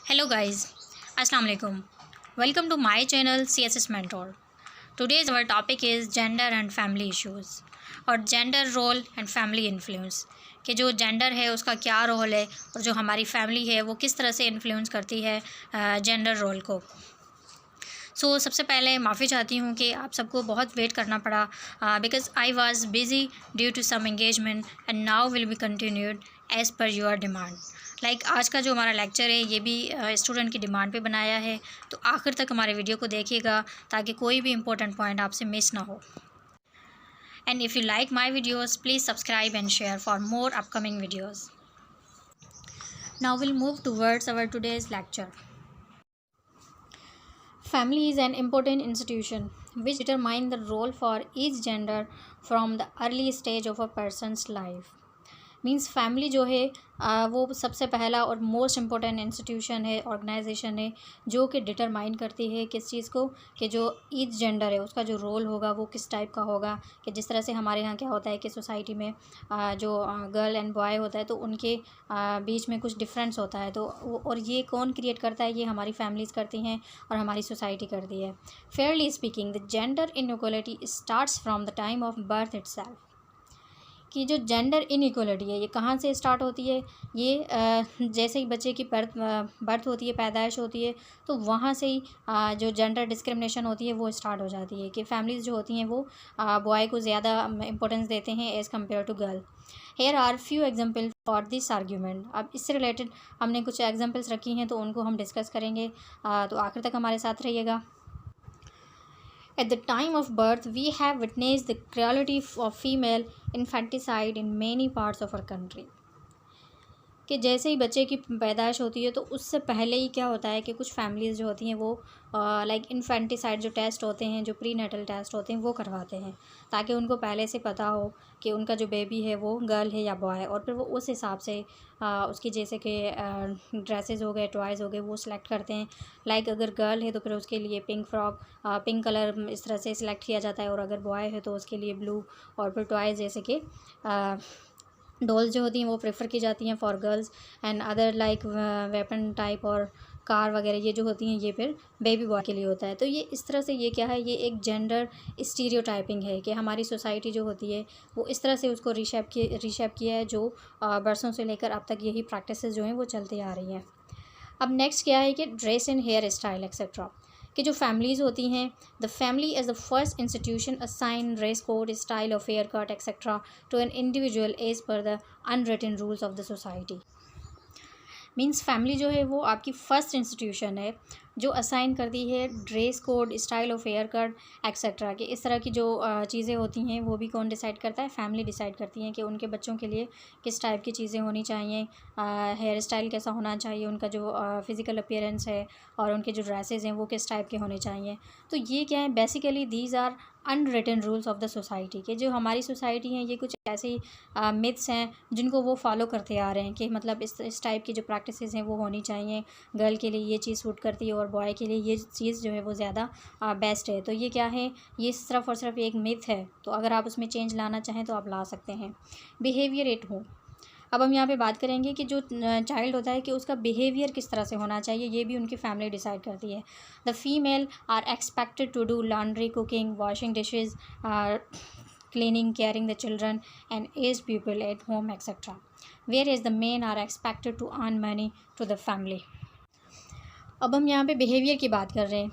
Hello guys, Assalamu alaikum. Welcome to my channel CSS Mentor. Today's our topic is gender and family issues और gender role and family influence कि जो gender है उसका क्या role है और जो हमारी फैमिली है वो किस तरह से इन्फ्लुएंस करती है जेंडर रोल को। सबसे पहले माफ़ी चाहती हूँ कि आप सबको बहुत वेट करना पड़ा because I was busy due to some engagement and now will be continued as per your demand. आज का जो हमारा लेक्चर है ये भी स्टूडेंट की डिमांड पे बनाया है, तो आखिर तक हमारे वीडियो को देखिएगा ताकि कोई भी इम्पोर्टेंट पॉइंट आपसे मिस ना हो। And if you like my videos please subscribe and share for more upcoming videos. Now will move towards our today's lecture. Family is an important institution which determines the role for each gender from the early stage of a person's life. Means family जो है वो सबसे पहला और most important institution है, organisation है जो कि डिटरमाइन करती है किस चीज़ को कि जो ईच जेंडर है उसका जो रोल होगा वो किस टाइप का होगा। कि जिस तरह से हमारे यहाँ क्या होता है कि सोसाइटी में जो गर्ल एंड बॉय होता है तो उनके बीच में कुछ डिफरेंस होता है, तो और ये कौन क्रिएट करता है, ये हमारी फैमिलीज़ करती हैं और हमारी सोसाइटी करती है। Fairlie speaking the gender inequality starts from the time of birth itself. कि जो जेंडर इनइक्वालिटी है ये कहाँ से स्टार्ट होती है, ये जैसे ही बच्चे की बर्थ होती है, पैदाइश होती है, तो वहाँ से ही जो जेंडर डिस्क्रिमिनेशन होती है वो स्टार्ट हो जाती है कि फैमिलीज़ जो होती हैं वो बॉय को ज़्यादा इंपॉर्टेंस देते हैं as compare to girl. Here are few example for this argument. अब इससे रिलेटेड हमने कुछ एग्जाम्पल्स रखी हैं तो उनको हम डिस्कस करेंगे, तो आखिर तक हमारे साथ रहिएगा। At the time of birth, we have witnessed the cruelty of female infanticide in many parts of our country. कि जैसे ही बच्चे की पैदाइश होती है तो उससे पहले ही क्या होता है कि कुछ फैमिलीज़ जो होती हैं वो लाइक इन्फेंटिसाइड जो टेस्ट होते हैं, जो प्री नेटल टेस्ट होते हैं वो करवाते हैं ताकि उनको पहले से पता हो कि उनका जो बेबी है वो गर्ल है या बॉय, और फिर वो उस हिसाब से उसकी जैसे कि ड्रेसेस हो गए, टॉयज़ हो गए वो सिलेक्ट करते हैं। लाइक अगर गर्ल है तो फिर उसके लिए पिंक फ्रॉक, पिंक कलर इस तरह से सिलेक्ट किया जाता है, और अगर बॉय है तो उसके लिए ब्लू, और फिर टॉयज़ जैसे कि डॉल्स जो होती हैं वो प्रेफर की जाती हैं for girls, and other like weapon type और कार वगैरह ये जो होती हैं ये फिर बेबी बॉय के लिए होता है। तो ये इस तरह से ये क्या है, ये एक जेंडर स्टीरियोटाइपिंग है कि हमारी सोसाइटी जो होती है वो इस तरह से उसको रीशेप किया है, जो बरसों से लेकर अब तक यही प्रैक्टिसेस जो हैं वो चलती आ रही हैं। अब नेक्स्ट क्या है कि dress and hair style etcetera. कि जो फैमिलीज़ होती हैं, the family as the first institution assign dress code, style of hair cut etcetera to an individual as per the unwritten rules of the society. Means family जो है वो आपकी first institution है जो असाइन करती है dress code, style of hair cut etcetera. कि इस तरह की जो चीज़ें होती हैं वो भी कौन डिसाइड करता है, फैमिली डिसाइड करती हैं कि उनके बच्चों के लिए किस टाइप की चीज़ें होनी चाहिए, हेयर स्टाइल कैसा होना चाहिए, उनका जो फ़िज़िकल अपीयरेंस है और उनके जो ड्रेसेस हैं वो किस टाइप के होने चाहिए। तो ये क्या है, basically these are unwritten rules of the society. के जो हमारी सोसाइटी हैं ये कुछ ऐसी मिथ्स हैं जिनको वो फॉलो करते आ रहे हैं कि मतलब इस टाइप की जो प्रैक्टिसेस हैं वो होनी चाहिए, गर्ल के लिए ये चीज़ सूट करती है और बॉय के लिए ये चीज़ जो है वो ज़्यादा बेस्ट है। तो ये क्या है, ये सिर्फ़ और सिर्फ एक मिथ है, तो अगर आप उसमें चेंज लाना चाहें तो आप ला सकते हैं। Behaviour at home. अब हम यहाँ पे बात करेंगे कि जो चाइल्ड होता है कि उसका बिहेवियर किस तरह से होना चाहिए, ये भी उनकी फैमिली डिसाइड करती है। The female are expected to do laundry, cooking, washing dishes, cleaning, caring the children and aged people at home etc. Whereas the men are expected to earn money to the family. अब हम यहाँ पे behaviour की बात कर रहे हैं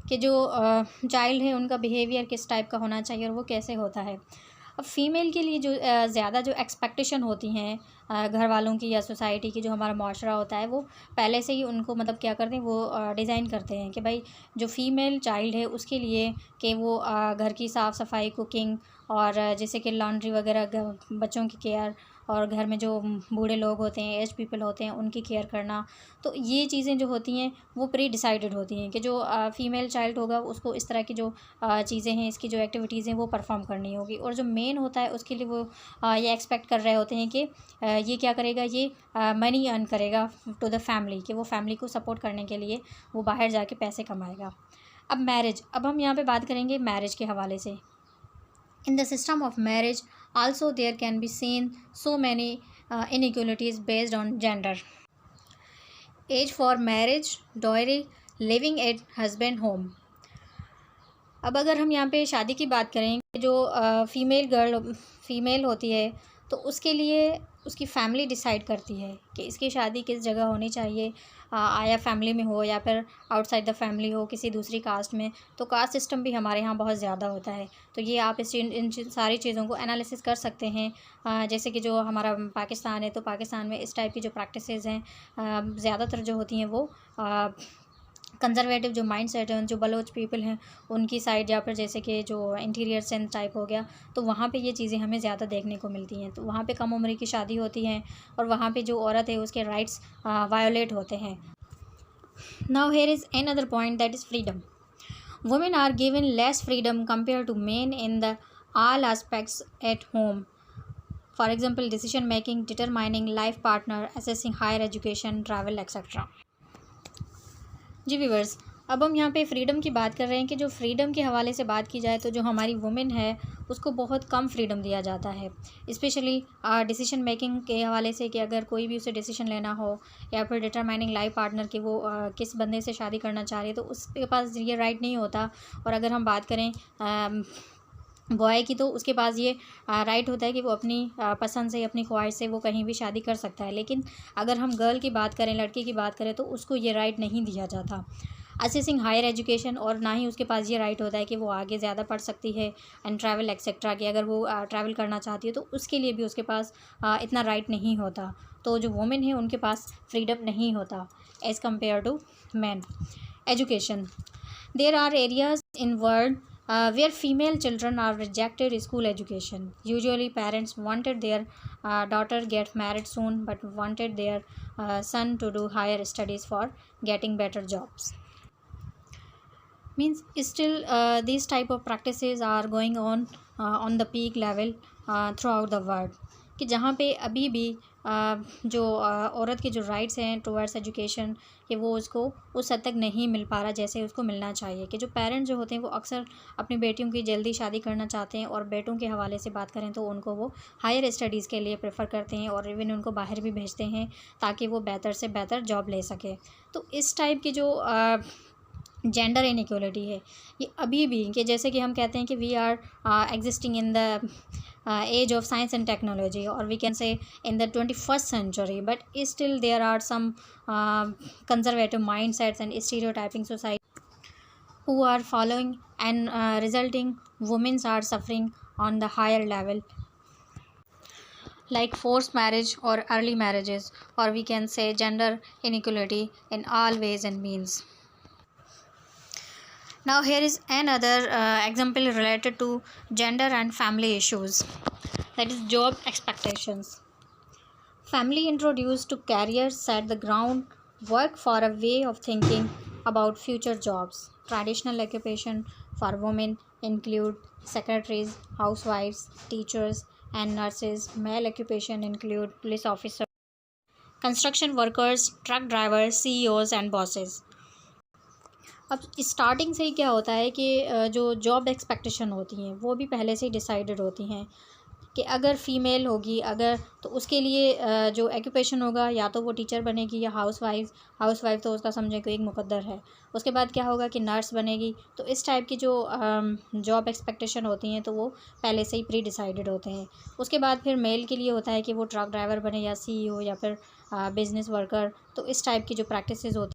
कि जो चाइल्ड है उनका बिहेवियर किस टाइप का होना चाहिए और वो कैसे होता है। अब फीमेल के लिए जो ज़्यादा जो एक्सपेक्टेशन होती हैं घर वालों की या सोसाइटी की, जो हमारा माशरा होता है वो पहले से ही उनको मतलब क्या करते हैं, वो डिज़ाइन करते हैं कि भाई जो फ़ीमेल चाइल्ड है उसके लिए कि वो घर की साफ़ सफाई, कुकिंग और जैसे कि लॉन्ड्री वगैरह, बच्चों की केयर, और घर में जो बूढ़े लोग होते हैं, एज पीपल होते हैं, उनकी केयर करना। तो ये चीज़ें जो होती हैं वो प्री डिसाइडेड होती हैं कि जो फ़ीमेल चाइल्ड होगा उसको इस तरह की जो चीज़ें हैं, इसकी जो एक्टिविटीज़ हैं वो परफॉर्म करनी होगी। और जो मेन होता है उसके लिए वो ये एक्सपेक्ट कर रहे होते हैं कि ये क्या करेगा, ये मनी अर्न करेगा टू द फैमिली, कि वो फैमिली को सपोर्ट करने के लिए वो बाहर जाके पैसे कमाएगा। अब मैरिज, अब हम यहाँ पे बात करेंगे मैरिज के हवाले से। In the system of marriage, also there can be seen so many inequalities based on gender. Age for marriage, dowry, living at husband home. अब अगर हम यहाँ पे शादी की बात करें, जो फीमेल होती है तो उसके लिए उसकी फैमिली डिसाइड करती है कि इसकी शादी किस जगह होनी चाहिए, आया फैमिली में हो या फिर आउटसाइड द फैमिली हो, किसी दूसरी कास्ट में। तो कास्ट सिस्टम भी हमारे यहाँ बहुत ज़्यादा होता है। तो ये आप इन सारी चीज़ों को एनालिसिस कर सकते हैं। जैसे कि जो हमारा पाकिस्तान है, तो पाकिस्तान में इस टाइप की जो प्रैक्टिसेस हैं ज़्यादातर जो होती हैं वो कंज़र्वेटिव जो माइंड सेट है, जो बलोच पीपल हैं उनकी साइड, या फिर जैसे कि जो इंटीरियर सेंस टाइप हो गया, तो वहाँ पे ये चीज़ें हमें ज़्यादा देखने को मिलती हैं। तो वहाँ पे कम उम्र की शादी होती है और वहाँ पे जो औरत है उसके राइट्स वायोलेट होते हैं। Now here is another point, that is freedom. Women are given less freedom compare to men in the all aspects at home. For example, decision making, determining life partner, assessing higher education, travel, etc. Ji viewers, अब हम यहाँ पे freedom की बात कर रहे हैं कि जो फ्रीडम के हवाले से बात की जाए तो जो हमारी वुमेन है उसको बहुत कम फ्रीडम दिया जाता है, स्पेशली डिसीजन मेकिंग के हवाले से, कि अगर कोई भी उसे डिसीजन लेना हो या फिर डिटरमाइनिंग लाइफ पार्टनर कि वो किस बंदे से शादी करना चाह रही है, तो उसके पास ये राइट नहीं होता। और अगर हम बात करें बॉय की, तो उसके पास ये राइट होता है कि वो अपनी पसंद से, अपनी ख्वाहिश से वो कहीं भी शादी कर सकता है। लेकिन अगर हम गर्ल की बात करें, लड़की की बात करें, तो उसको ये राइट नहीं दिया जाता। असेसिंग हायर एजुकेशन, और ना ही उसके पास ये राइट होता है कि वो आगे ज़्यादा पढ़ सकती है, एंड ट्रैवल एक्सेट्रा, कि अगर वो ट्रैवल करना चाहती है तो उसके लिए भी उसके पास इतना राइट नहीं होता। तो जो वुमेन है उनके पास फ्रीडम नहीं होता as compare to man. Education, there are areas in world where female children are rejected school education. Usually parents wanted their daughter get married soon, but wanted their son to do higher studies for getting better jobs. Means still these type of practices are going on the peak level throughout the world, कि जहाँ पे अभी भी जो औरत के जो rights हैं टुवर्ड्स एजुकेशन, कि वो उसको उस हद तक नहीं मिल पा रहा जैसे उसको मिलना चाहिए। कि जो पेरेंट्स जो होते हैं वो अक्सर अपनी बेटियों की जल्दी शादी करना चाहते हैं, और बेटों के हवाले से बात करें तो उनको वो हायर स्टडीज़ के लिए प्रेफर करते हैं, और इवन उनको बाहर भी भेजते हैं ताकि वो बेहतर से बेहतर जॉब ले सके। तो इस टाइप की जो जेंडर इनइक्वलिटी है ये अभी भी, कि जैसे कि हम कहते हैं कि we are existing in the age of science and technology, or we can say in the 21st century, but still there are some conservative mindsets and stereotyping society who are following, and resulting women are suffering on the higher level, like forced marriage or early marriages, or we can say gender inequality in all ways and means. Now here is another example related to gender and family issues, that is job expectations. Family introduced to careers set the groundwork for a way of thinking about future jobs. Traditional occupation for women include secretaries, housewives, teachers, and nurses. Male occupation include police officers, construction workers, truck drivers, CEOs, and bosses. अब starting से ही क्या होता है कि जो job expectation होती हैं वो भी पहले से ही डिसाइडेड होती हैं, कि अगर फ़ीमेल होगी अगर, तो उसके लिए जो एक्यूपेशन होगा या तो वो टीचर बनेगी या हाउसवाइफ तो उसका समझे कोई एक मुकद्दर है। उसके बाद क्या होगा कि नर्स बनेगी। तो इस टाइप की जो जॉब एक्सपेक्टेशन होती हैं तो वो पहले से ही प्री डिसाइडेड होते हैं। उसके बाद फिर मेल के लिए होता है कि वो ट्रक ड्राइवर बने या CEO या फिर बिज़नेस वर्कर। तो इस टाइप की जो प्रैक्टिसेस होती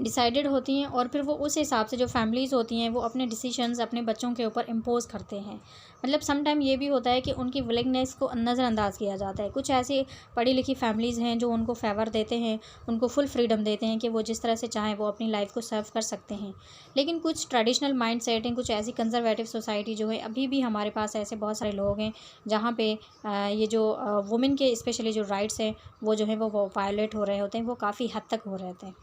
डिसाइडेड होती हैं, और फिर वो उस हिसाब से जो फैमिलीज़ होती हैं वो अपने डिसीजंस अपने बच्चों के ऊपर इम्पोज करते हैं। मतलब सम टाइम ये भी होता है कि उनकी विलिंगनेस को नज़रअंदाज किया जाता है। कुछ ऐसी पढ़ी लिखी फैमिलीज़ हैं जो उनको फेवर देते हैं, उनको फुल फ्रीडम देते हैं कि वो जिस तरह से चाहें वो अपनी लाइफ को सर्व कर सकते हैं। लेकिन कुछ ट्रेडिशनल माइंड सेट हैं, कुछ ऐसी कंजर्वेटिव सोसाइटी जो है, अभी भी हमारे पास ऐसे बहुत सारे लोग हैं जहाँ पे ये जो वुमेन के स्पेशली जो राइट्स हैं वो जो है वो वायोलेट हो रहे होते हैं, वो काफ़ी हद तक हो रहे थे।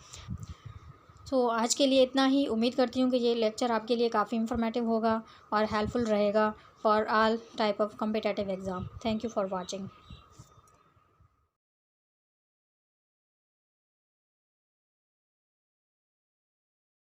तो आज के लिए इतना ही। उम्मीद करती हूँ कि ये लेक्चर आपके लिए काफ़ी इन्फॉर्मेटिव होगा और हेल्पफुल रहेगा for all type of competitive exam. Thank you for watching.